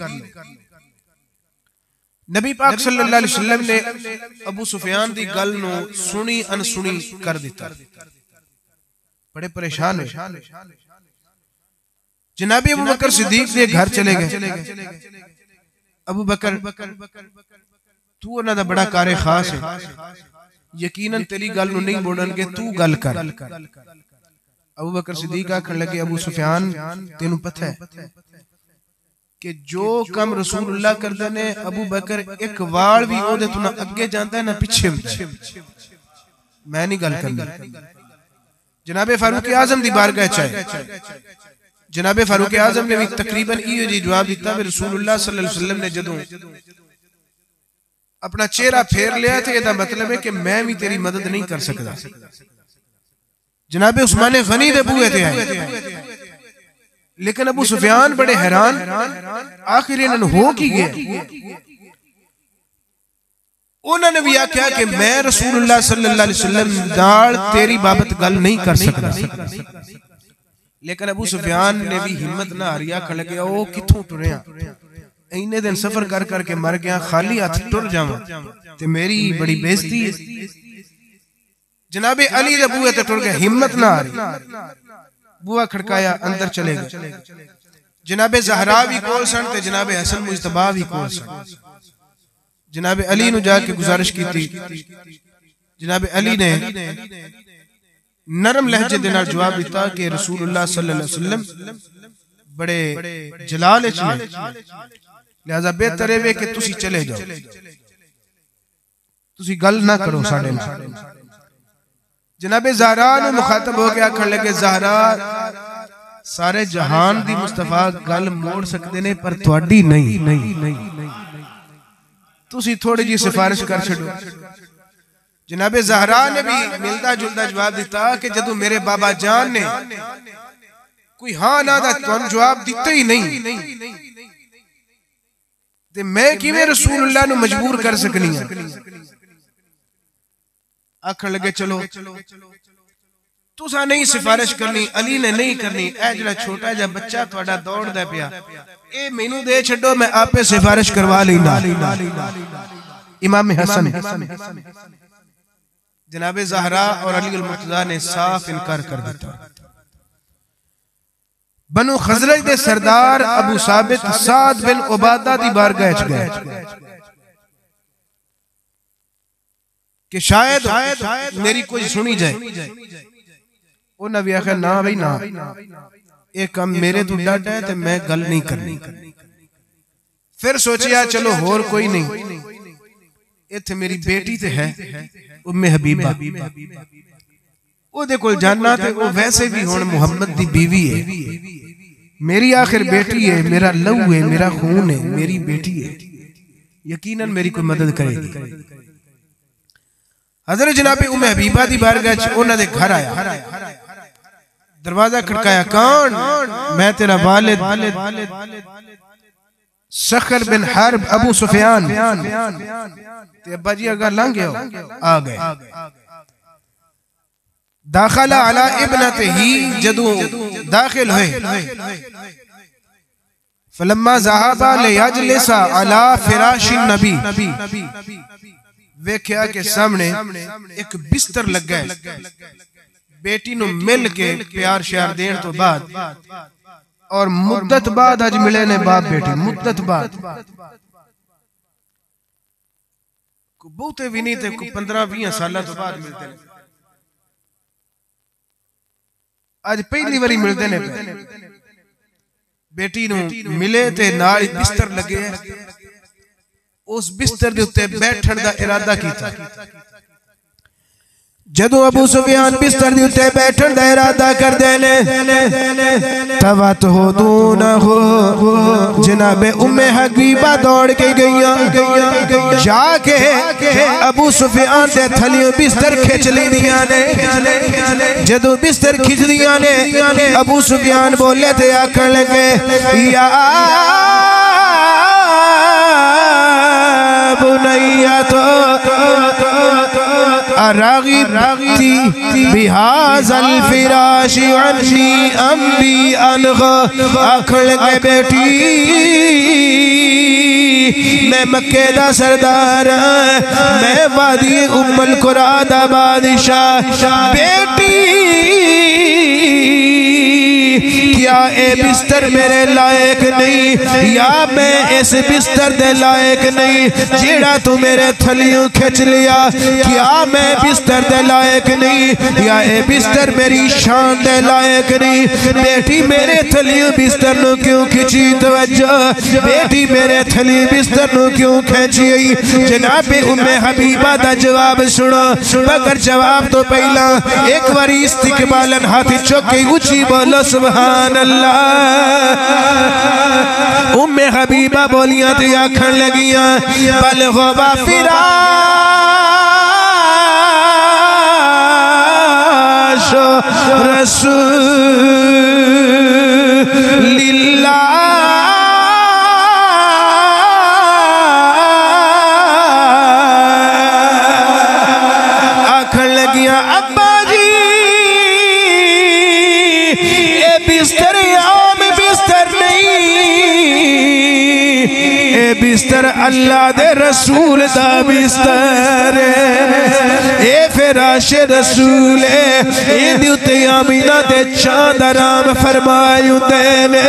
नबी पाक सल्लल्लाहु अलैहि वसल्लम ने अबू सुफियान दी गल नूं सुनी अनसुनी कर दिता। बड़े परेशान हुए। जनाबी अबू बकर सिद्दीक के घर चले गए। अबू बकर तू उन्हां दा बड़ा कारे खास है, यकीनन तेरी गल नूं नहीं मोड़नगे, तू गल कर। अबू बकर सिद्दीक आखण लगे, अबू सुफियान तेनू पता है कि जो कम रसूलुल्लाह करदे ने अबू बकर एक वाल भी ओदे तो ना अगे जांदा है ना पिछे हुंदा है। मैं नहीं गल करनी। जनाबे फारूक आजम दी बारगाह च आए। जनाबे फारूक आजम ने भी तकरीबन इहो जी जवाब दिता भी रसूलुल्लाह सल्लल्लाहु अलैहि वसल्लम ने जदों अपना चेहरा फेर लिया थे, इसदा मतलब है कि मैं भी तेरी मदद नहीं कर सकता। जनाबे उस्मान गनी दे बूहे ते आए, लेकिन अबू सुफियान बड़े हैरान, आखिर इन्हां हो की गया। उन्होंने भी आख्या कि मैं रसूलुल्लाह सल्लल्लाहु अलैहि वसल्लम नाल तेरी बाबत गल नहीं कर सकता। लेकिन अबू सुफियान ने भी हिम्मत ना हारी, आखण लगे ओ किथों टुरिया, इन्ने दिन सफर कर करके मर गया, खाली हाथ टुर जावां ते मेरी बड़ी बेइज्जती है। जनाबे अली दे बूहे ते टुर गए, हिम्मत ना हारी, बुआ खड़काया, अंदर चले गए। जनाबे ज़हरा भी कोल सन ते जनाबे हसन मुज्तबा भी कोल सन। जनाबे अली नूं जाके गुजारिश की, जनाबे अली ने नरम लहजे दे नाल जवाब दिता कि रसूलुल्लाह सल्लल्लाहु अलैहि वसल्लम बड़े जलाल विच ने, लिहाजा बेहतर है कि तुसी चले जाओ, तुसी गल ना करो साडे नाल। जनाबे ज़हरा ने मुखातब हो गया, आखण लगे ज़हरा सारे जहान दी मुस्तफा गल मोड़ सकते ने पर तुहाडी नहीं, तुसी थोड़ी जी सिफारिश कर छड़ो। जनाबे ज़हरा ने भी मिलता जुलता जवाब दिता कि जदों मेरे बाबा जान ने कोई हाँ ना दा तुहानू जवाब दिता ही नहीं ते मैं किवें रसूलुल्लाह नू मजबूर कर सकनी हां। आखण लगे चलो तुसा नहीं सिफारिश करनी, अली ने नहीं करनी, ए जिहड़ा छोटा जिहा बच्चा तुहाडा दौड़दा पिया ए मैनू दे छड्डो, मैं आपे सिफारिश करवा लैना। इमाम हसन जनाबे ज़हरा और अली मुर्तज़ा ने साफ इनकार कर दिया। बनु खज़रज दे सरदार अबू साबित साद बिन उबादा दी बारगाह च गए कि शायद मेरी कोई सुनी जाए। उन्हें भी आखिर ना भाई ना, ये काम मेरे तो डट है तो मैं गल नहीं करनी। फिर सोचिया चलो होर कोई नहीं, इत्थे मेरी बेटी ते है उम्मे हबीबा, ओदे कोल जाना ते वो वैसे भी हुण मुहम्मद दी बीवी है, मेरी आखिर बेटी है, मेरा लहू है, मेरा खून है, मेरी बेटी है, यकीनन मेरी कोई मदद करेगी। हज़रत जनाब उम्मे हबीबा दी बारगाह च उन्हां दे घर आया, दरवाजा खड़काया, कौन? मैं तेरा वालिद सखर बिन हर्ब अबू सुफियान ते अब्बा जी अगर लंघ गए आ गए। दाखला अला इब्नतिही, जदू दाखिल हुए, फलम्मा ज़हाबा लियजलिसा अला फिराशिन नबी, वेख्या के सामने एक बिस्तर लगा है, बेटी नु मिल के प्यार श्यार देन तो बाद और मुद्दत बाद अज मिले ने बाप बेटी, मुद्दत बाद बहुते भी नहीं थे 15-20 साल तो बाद मिलते हैं, आज पहली बारी मिलते ने। बेटी नु मिले ते नाल बिस्तर लगे है, उस बिस्तर दे उत्ते बैठण दा इरादा कीता। जदों अबू सुफियान बिस्तर दे उत्ते बैठण दा इरादा करदे ने, तवत हो दून हो जनाबे उम्मे हबीबा दौड़ के गईयां, जाके अबू सुफियान दे थलियों बिस्तर खिंच लैंदियां ने। जदों बिस्तर खिंचदियां ने, अबू सुफियान बोले ते आखण लगे, या बुनैया तो रागिब बिहाज़ल फिराशी अन्नी अम्बी अनग़, आखण के बेटी मैं मक्के दा सरदार, मैं वादी उम्मुल कुरा दा बादशाह, बेटी क्या ए बिस्तर मेरे लायक नहीं, या मैं इस बिस्तर दे लायक नहीं जेड़ा तू मेरे थलियों खिंच लिया, क्या मैं बिस्तर दे लायक नहीं, या ए बिस्तर मेरी शान दे लायक नहीं। बेटी मेरे थलियों बिस्तर नु क्यों खिंची, तवज्जो बेटी मेरे थलियों बिस्तर नु क्यों खिंची। जनाबे उम्मे हबीबा दा जवाब सुनो, मगर जवाब तो पहला एक बारी इस्तिकबालन हाथ चुक के ऊंची बोलो सुभान अल्लाह। उम्मे हबीबा बोलियां ते आखण लगियां, बल गवा फिराश रसूलिल्लाह, आखण लगियां अब्बा जी ए बिस्तर आम बिस्तर नहीं, बिस्तर अल्लाह दे रसूल दा बिस्तर, ए फिराश रसूल इहदे उत्ते आमीना दे चांद आराम फरमाए हुंदे ने।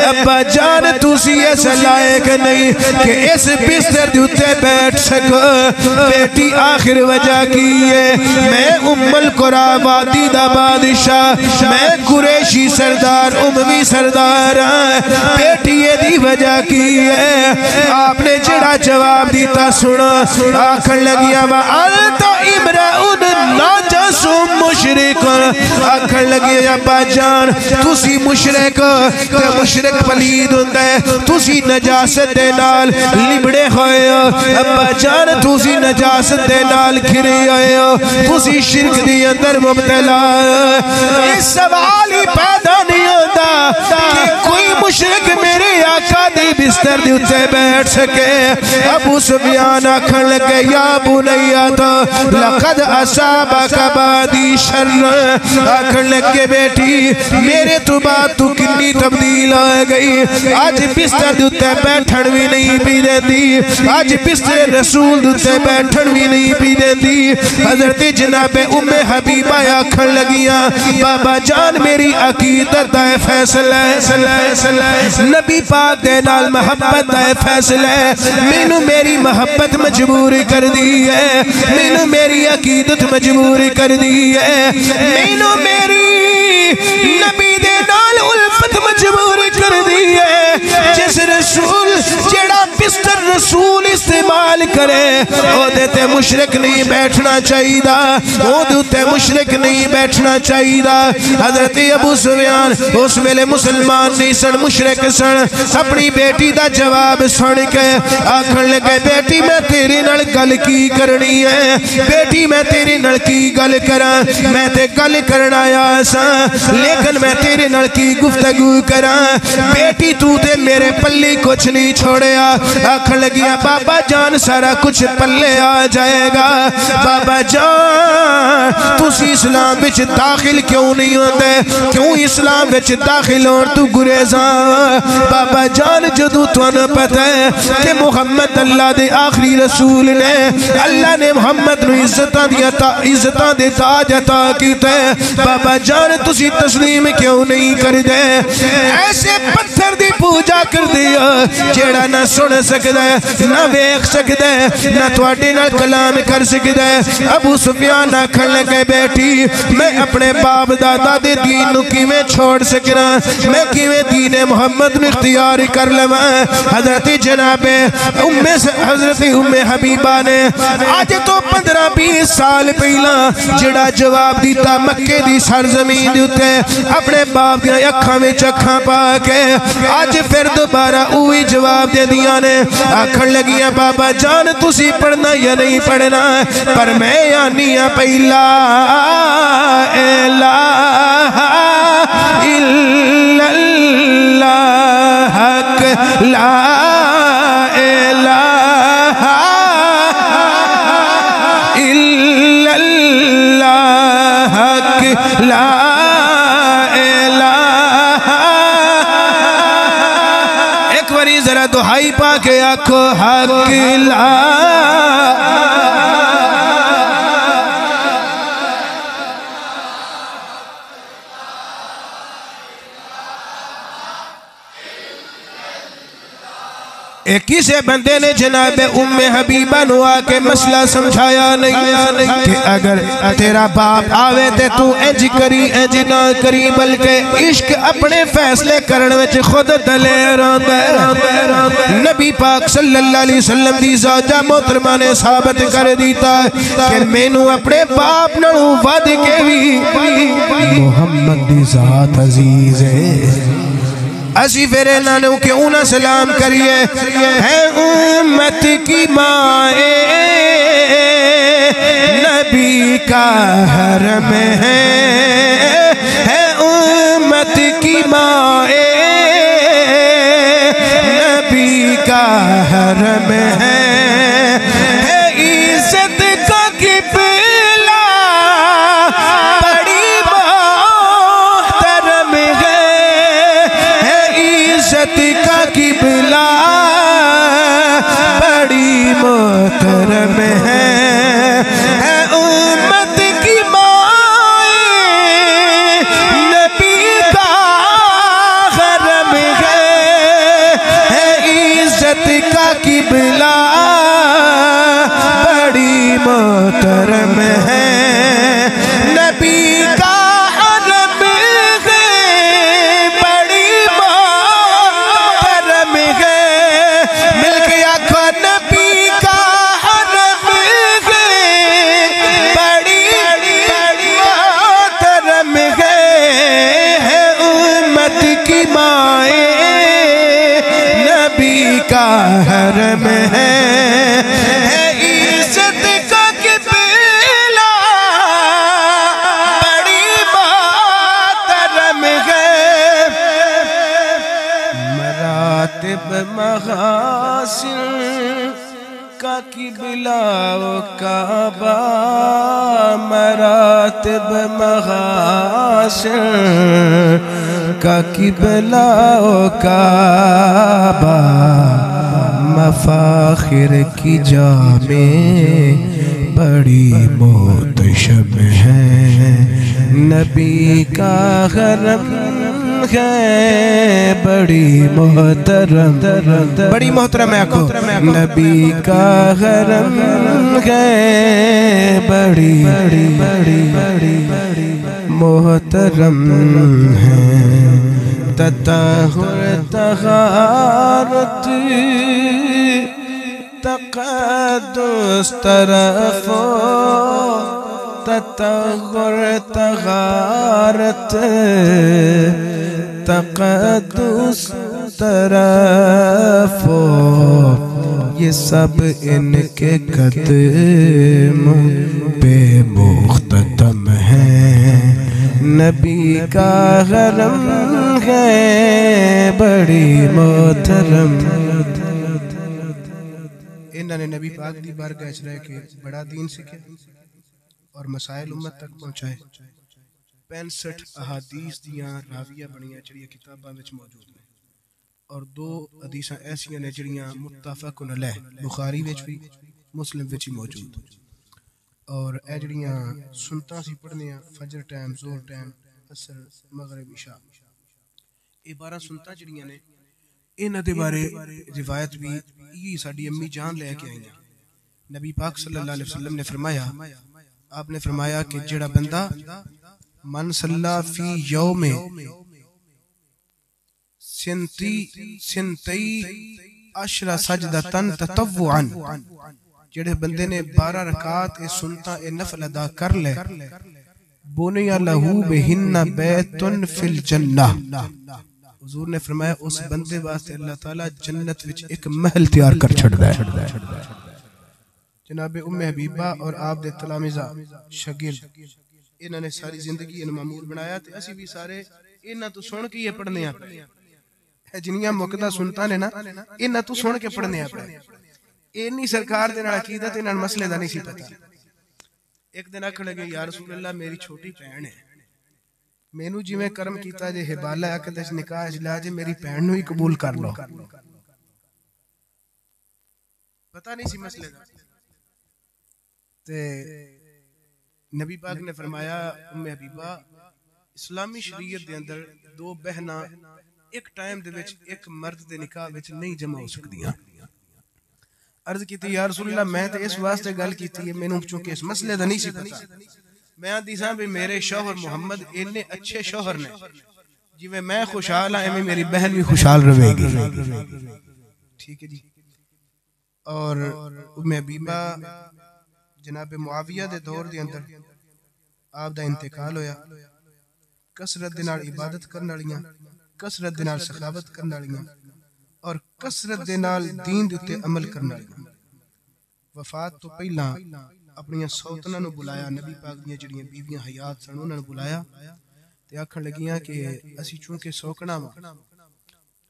अब्बा जान तुसी इस लायक नहीं कि इस बिस्तर दे उत्ते बैठ सको। बेटी आखिर वजह की है, मैं उम्मुल कुरा वादी दा बादशाह, मैं कुरैशी सरदार उम्मी सरदार, बेटी दी वजह की है। आपने जेड़ा जवाब दिता सुनो, आखन लगिया वा अल तो इमराउन नाजसुम मुशरिक, आखन लगे अब्बा जान तुसी मुशरिक ते मुशरिक पलीद हुंदा है, तुसी नजासत दे नाल लिबड़े होए हो। अब्बा जान तुसी नजासत दे नाल घिरे होए हो, तुसी शिरक दे अंदर मुब्तला। ये सवाल ही पैदा नहीं होता कि कोई मुशरिक मेरे आका दी बिस्तर दे उत्ते बैठ सके। अबू सुफियान आखन लगे या बुनैया तो लक़द असाबका बादी शर्र, आखन लगे बेटी मेरे तो बाद तू कितनी तब्दील हो गई। आज बिस्तर दे उत्ते बैठण भी नहीं पी देती, आज बिस्तर रसूल दे उत्ते बैठण भी नहीं पी देती। हजरत जनाबे उम्मे हबीबा आखन लगियां बाबा जान मेरी अकीदत दा फैसला है, नबी पाक दे नाल मोहब्बत दा फैसला है। मैनू मेरी मोहब्बत मजबूर कर दी है, मैनू मेरी अकीदत मजबूर कर दी है, मैनू मेरी नबी दे नाल उल्फत मजबूर कर दी है। जिस रसूल जेड़ा बिस्तर रसूल इस्तेमाल करे ओदे ते मुशरिक नहीं बैठना चाहिदा, ओदे उत्ते मुशरिक नहीं बैठना चाहिदा। हजरत अबू सुफियान उस वेले मुसलमान नहीं सन, मुशरिक सन। अपनी बेटी दा जवाब सुन के आखन लगे बेटी मैं तेरे नाल गल की करनी है, बेटी मैं तेरे नाल की गल करा, मैं ते गल करन आया सा लेकिन मैं तेरे नाल की गुफ्तगू करा। बेटी तू ते मेरे पल्ले कुछ नहीं छोड़िया। आखन लगिया बाबा जान सारा कुछ पल्ले आ जाएगा। बाबा जान तुसी इस्लाम विच दाखिल क्यों नहीं होंदे, क्यों इस्लाम विच दाखिल होण तू गुरेजा। बाबा जान जदों तुहानू पता है कि मुहम्मद अल्लाह दे आखिरी रसूल ने, अल्लाह ने मुहम्मद नू इज्जतां दे ताज अता कीते। बाबा जान तुसी तस्लीम क्यों नहीं करदे? ऐसे पत्थर दी पूजा कर दिया जेड़ा ना सुन सकदा ना वेख सकदा ना तुहाडे नाल कलाम कर सकदा। अबू सुफियान आखन लगे बेटी मैं अपने बाप दादा दे दीन नू किवें छोड़ सकना, मैं किवें दीन मुहम्मद नू इख्तियार कर लवां। हजरत जनाबे हजरत उम्मे हबीबा ने आज तो 15-20 साल पहला जेड़ा जवाब दिता मक्के दी सरजमीन दे उत्ते अपने बाप दी अखां विच अखां पा के आज फिर दोबारा उही जवाब दे दिया ने। आखन लगियां बाबा जान तुसी पढ़ना या नहीं पढ़ना, पर मैं आनी पहला इलाहा इल्लल्लाह ला इलाहा इल्लल्लाह ला जरा दुहाई पाके आखो हक ला। किसी बंदे ने जनाबे उम्मे हबीबा नु आके मसला समझाया नहीं कि अगर तेरा बाप आवे ते तू इंज करी इंज ना करी, बल्कि इश्क अपने फैसले करने में खुद दलेर होंदा है। नबी पाक सल्लल्लाहु अलैहि वसल्लम दी ज़ौजा मोहतरमा ने साबित कर दिता कि मैनू अपने बाप नालों वध के भी मुहम्मद दी ज़ात अजीज है। असी फिर इन्होंने क्यों ना सलाम करिए। है उम्मत की माए नबी का हरम है उम्मत की माए नबी का हरम है इज्जत का किबला बड़ी मोहतरम है इज्जत का किबला बड़ी मोहतरम है उम्मत की माए नबी का हरम है इज्जत का किबला बड़ी मोहतरम है नबी का हरम है बड़ी मोहतरम है। मिलके आखो नबी का हरम है बड़ी मोहतरम है उम्मत की माए नबी का हरम है इज्जत का किबला बड़ी मोहतरम है मरातिब मगासिन का किबला काबा मरातिब मगासिन का किबला काबा मफाखिर की जामे बड़ी मोहतशम है नबी का हरम है बड़ी मोहतरम है आखो नबी का हरम है बड़ी मोहतरम है तताहुर तहारत तक़द्दुस तरफ़ो तताहुर तहारत तक़द्दुस तरफ़ो ये सब इनके कदम पे मुख्ततम है। नबी का हरम है बड़ी मोहतरम। इन्होंने नबी पाक दी बारगाह च रह के बड़ा दीन सीखे और मसाइल उम्मत तक पहुंचाए। 65 अहादीस दियां रावियां बनियां जिहड़ियां किताबां विच मौजूद ने और 2 हदीसां ऐसियां ने जिहड़ियां मुत्तफ़क़ुन अलैह बुखारी विच भी मुस्लिम विच ही मौजूद। और ए जिहड़ियां सुन्नतां सी पढ़ने फजर टाइम, ज़ोहर टाइम, असर, मगरिब, इशा, ये 12 सुन्नतां जिहड़ियां ने इन्हां दे बारे रिवायत भी यही साडी अम्मी जान लेके आईयां। नबी पाक सल्लल्लाहु अलैहि वसल्लम ने फरमाया, आपने फरमाया कि जेड़ा बंदा मन सल्ला फी यौमे सिंतई अशरा सजदतन ततव्वुअन, जेड़े बंदे ने 12 रकात ए सुन्नतां ए नफल अदा कर ले, बुनिया लहू बिहिन्ना बैतुन फिल जन्नह, हुजूर ने फरमाया उस बंदे वास्ते अल्लाह ताला जन्नत विच एक महल तैयार कर छड़दा है। जनाब उम्मे हबीबा और आप दे तलामिज़ा शागिर्द इन्होंने सारी जिंदगी इन मामूल बनाया ते असी भी सारे इन्हां तो सुन के ये पढ़ने आ। जिन्नियां मुकदा सुनता ने ना इन्हां तो सुन के पढ़ने आ। इन्नी सरकार दे नाल अकीदत इन्हां मसले दा नहीं सी पता। एक दिन आखण लगे या रसूल अल्लाह मेरी छोटी भैन है, मैनू जिवें कर्म कीता जे हिबाला अकद च निकाह च ला जे मेरी भैन नू ही कबूल कर लो। पता नहीं सी मसले दा ते नबी पाक ने फरमाया उम्मे हबीबा इस्लामी शरीयत दे अंदर 2 बहना एक टाइम दे विच एक मर्द दे निकाह विच नहीं जमा हो सकदियां। अर्ज की या रसूल अल्लाह मैं तो इस वास्ते गल कीती है, मैनू चूंकि इस मसले दा नहीं सी पता। मैं आंदी सां भी मेरे शौहर मुहम्मद इन्ने अच्छे शौहर ने, जिवें मैं खुशहाल हां एवें मेरी बहन भी खुशहाल रहेगी। ठीक है जी। और उम्मे हबीबा जनाब मुआविया दे दौर दे अंदर आप दा इंतकाल होया। कसरत दे नाल इबादत करन वालियां, कसरत दे नाल सखावत करन वालियां और कसरत दे नाल दीन दे उत्ते अमल करन वालियां वफात तो पहला अपनी सौतना नू बुलाया। नबी पाक दी जिहड़ियां बीवियां हयात सन उन्हां नू बुलाया ते आखण लगियां कि असी चूंकि सौकना वा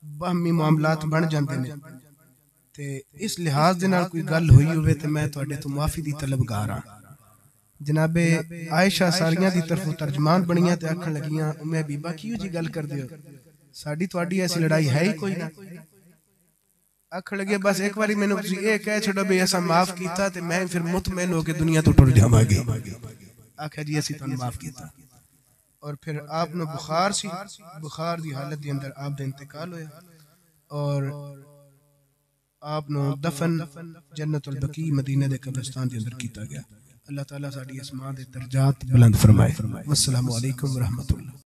बहमी मामलात बन जांदे ने ते इस लिहाज दे नाल कोई गल हुई होवे ते मैं तुहाडे तो माफी दी तलबगार हां। जनाबे आयशा सारियां दी तरफों तर्जमान बनियां ते आखण लगियां उम्मे हबीबा कियो जी गल करदे हो, साडी तुहाडी ऐसी लड़ाई है ही कोई ना। आखण लगे बस एक बारी मैनू तुसीं ये कह छड़ो भी असां माफ कीता ते मैं फिर मुतमईन हो के दुनिया तो टुर जावांगे। आख्या जी असीं तुहानू माफ कीता। और फिर आप नु बुखार सी, बुखार दी हालत दे अंदर आप दा इंतकाल होया और आप नु दफन जन्नतुल बकी मदीना दे कब्रिस्तान दे अंदर कीता गया। अल्लाह ताला साडी अस्मा दे दर्जात बुलंद फरमाए। अस्सलामु अलैकुम व रहमतुल्लाह।